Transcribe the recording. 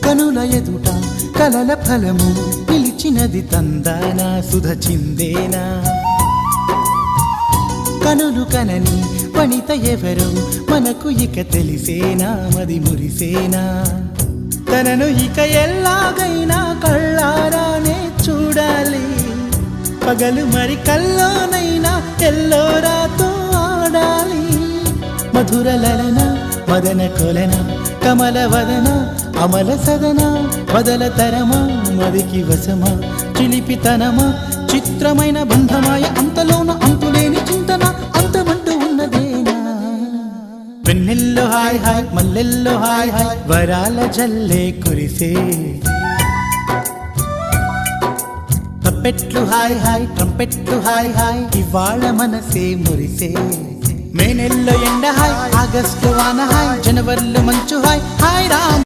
కనుల ఎదుట కలల ఫలము పిలిచినది తందానా సుధ చిందేనా కనులు కనని వనిత ఎవరు మనకు ఇక తెలిసేనా మది మురిసేనా తనను ఇక ఎల్లాగైనా కళ్ళారానే చూడాలి పగలు మరి కల్లోనైనా ఎల్లోరాతో ఆడాలి మధుర లలన మదన కొలన కమల వదన అమల సదన బదల తరమా మదికి వశమా చిలిపితనమా చిత్రమైన బంధమాయ అంతలోన అంతులేని చింతన అంతమంటూ ఉన్నదేనా వెన్నెల్లో హాయ్ హాయ్ మల్లెల్లో హాయ్ హాయ్ వరాల జల్లే కురిసే తప్పెట్లు హాయ్ హాయ్ ట్రంపెట్లు హాయ్ హాయ్ ఇవాళ మనసే మురిసే మే నెల్లో ఎండ హాయ్ ఆగస్టు వాన హాయ్ జనవరిలో మంచు హాయ్ హాయ్ రామ్